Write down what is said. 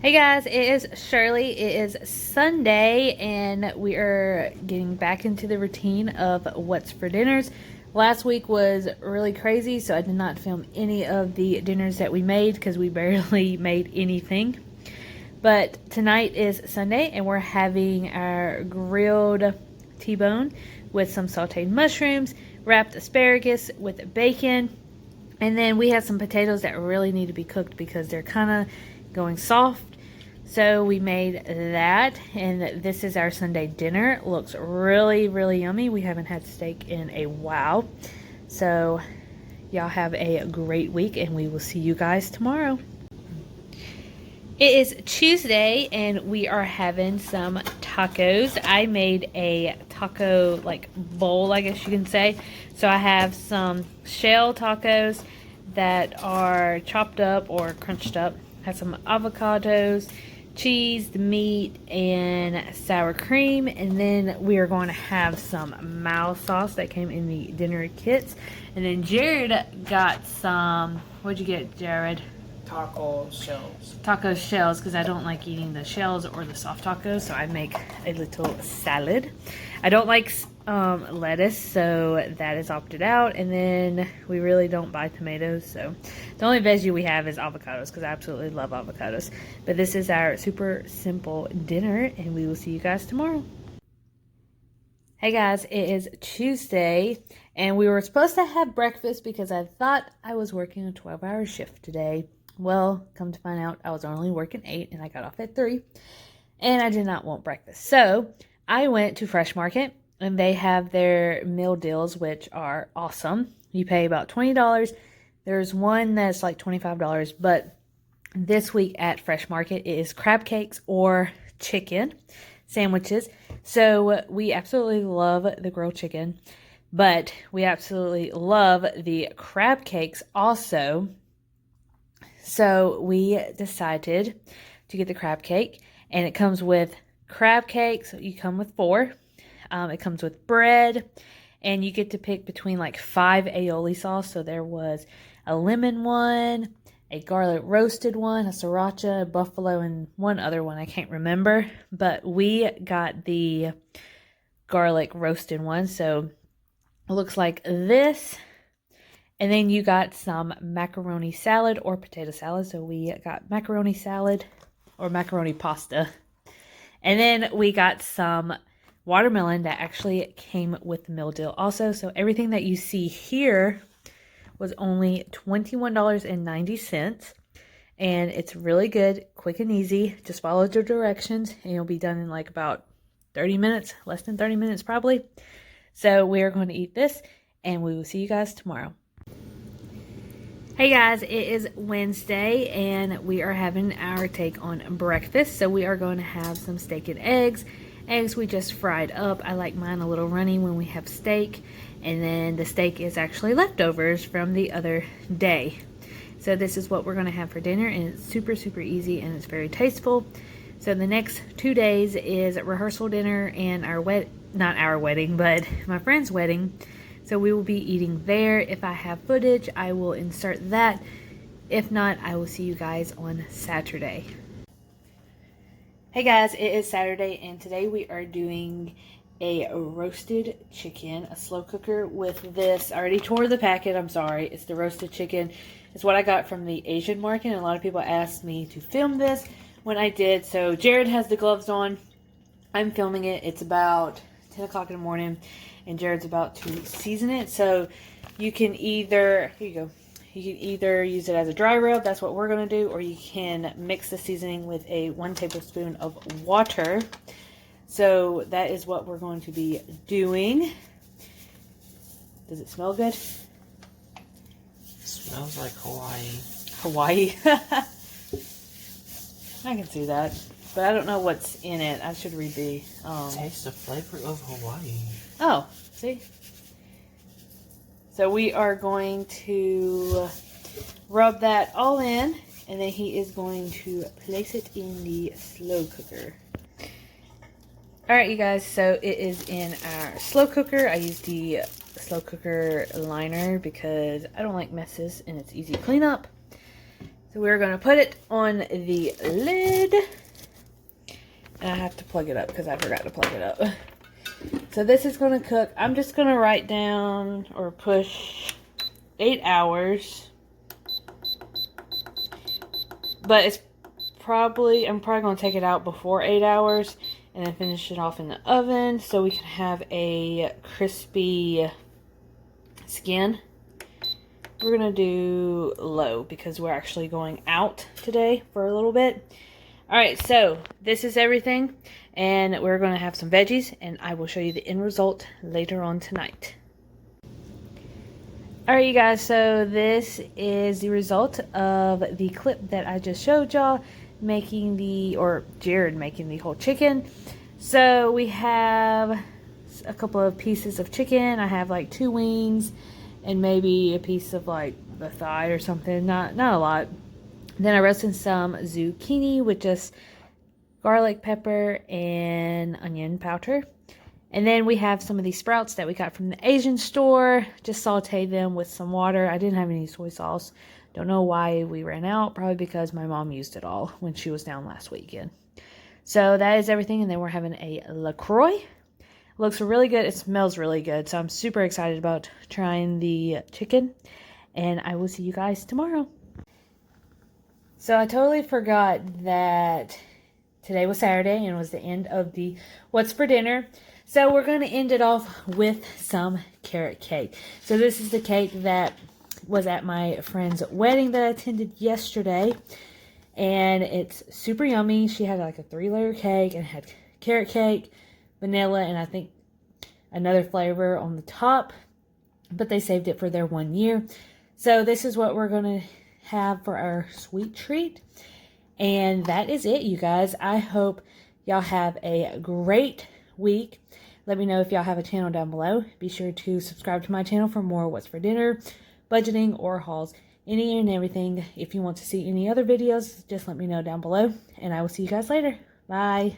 Hey guys, it is Shirley. It is Sunday and we are getting back into the routine of what's for dinners. Last week was really crazy, so I did not film any of the dinners that we made because we barely made anything. But tonight is Sunday and we're having our grilled T-bone with some sauteed mushrooms, wrapped asparagus with bacon, and then we have some potatoes that really need to be cooked because they're kind of going soft. So we made that, and this is our Sunday dinner. It looks really, really yummy. We haven't had steak in a while. So y'all have a great week, and we will see you guys tomorrow. It is Tuesday, and we are having some tacos. I made a taco, bowl, I guess you can say. So I have some shell tacos that are chopped up or crunched up. I have some avocados, cheese, the meat, and sour cream. And then we are going to have some mayo sauce that came in the dinner kits. And then Jared got some, what'd you get, Jared? Taco shells. Taco shells, because I don't like eating the shells or the soft tacos, so I make a little salad. I don't like lettuce, so that is opted out. And then we really don't buy tomatoes, so the only veggie we have is avocados, because I absolutely love avocados. But this is our super simple dinner, and we will see you guys tomorrow. Hey guys, it is Tuesday, and we were supposed to have breakfast because I thought I was working a 12-hour shift today. Well, come to find out, I was only working 8 and I got off at 3, and I did not want breakfast. So I went to Fresh Market, and they have their meal deals, which are awesome. You pay about $20. There's one that's like $25, but this week at Fresh Market it is crab cakes or chicken sandwiches. So we absolutely love the grilled chicken, but we absolutely love the crab cakes also. So we decided to get the crab cake, and it comes with crab cakes. You come with 4. It comes with bread, and you get to pick between like 5 aioli sauce. So there was a lemon one, a garlic roasted one, a sriracha, a buffalo, and one other one I can't remember. But we got the garlic roasted one, so it looks like this. And then you got some macaroni salad or potato salad. So we got macaroni salad or macaroni pasta. And then we got some watermelon that actually came with the meal deal also. So everything that you see here was only $21.90. And it's really good, quick and easy. Just follow the directions and you'll be done in like about 30 minutes, less than 30 minutes probably. So we are going to eat this, and we will see you guys tomorrow. Hey guys, it is Wednesday and we are having our take on breakfast. So we are going to have some steak and eggs. Eggs we just fried up. I like mine a little runny when we have steak. And then the steak is actually leftovers from the other day. So this is what we're going to have for dinner, and it's super, super easy and it's very tasteful. So the next 2 days is rehearsal dinner and not our wedding, but my friend's wedding. So we will be eating there. If I have footage, I will insert that. If not, I will see you guys on Saturday. Hey guys, it is Saturday, and today we are doing a roasted chicken, a slow cooker with this. I already tore the packet, I'm sorry. It's the roasted chicken. It's what I got from the Asian market, and a lot of people asked me to film this when I did. So Jared has the gloves on. I'm filming it. It's about 10 o'clock in the morning. And Jared's about to season it. So you can either, here you go, you can either use it as a dry rub, that's what we're going to do, or you can mix the seasoning with a 1 tablespoon of water. So that is what we're going to be doing. Does it smell good? It smells like Hawaii. Hawaii? I can see that. But I don't know what's in it. I should read the... Taste the flavor of Hawaii. Oh, see? So we are going to rub that all in, and then he is going to place it in the slow cooker. Alright, you guys, so it is in our slow cooker. I use the slow cooker liner because I don't like messes, and it's easy to clean up. So we're going to put it on the lid. And I have to plug it up because I forgot to plug it up. So this is going to cook. I'm just going to write down or push 8 hours. But I'm probably going to take it out before 8 hours and then finish it off in the oven so we can have a crispy skin. We're going to do low because we're actually going out today for a little bit. Alright, so this is everything. And we're going to have some veggies. And I will show you the end result later on tonight. Alright, you guys. So this is the result of the clip that I just showed y'all. Jared making the whole chicken. So we have a couple of pieces of chicken. I have like 2 wings. And maybe a piece of like the thigh or something. Not a lot. Then I roasted some zucchini with just garlic, pepper, and onion powder. And then we have some of these sprouts that we got from the Asian store. Just sauteed them with some water. I didn't have any soy sauce. Don't know why we ran out. Probably because my mom used it all when she was down last weekend. So that is everything. And then we're having a LaCroix. Looks really good. It smells really good. So I'm super excited about trying the chicken. And I will see you guys tomorrow. So I totally forgot that today was Saturday and was the end of the What's for Dinner. So we're going to end it off with some carrot cake. So this is the cake that was at my friend's wedding that I attended yesterday. And it's super yummy. She had like a 3-layer cake and had carrot cake, vanilla, and I think another flavor on the top, but they saved it for their 1 year. So this is what we're going to have for our sweet treat. And that is it, you guys. I hope y'all have a great week. Let me know if y'all have a channel down below. Be sure to subscribe to my channel for more What's for Dinner, budgeting, or hauls, any and everything. If you want to see any other videos, just let me know down below. And I will see you guys later. Bye.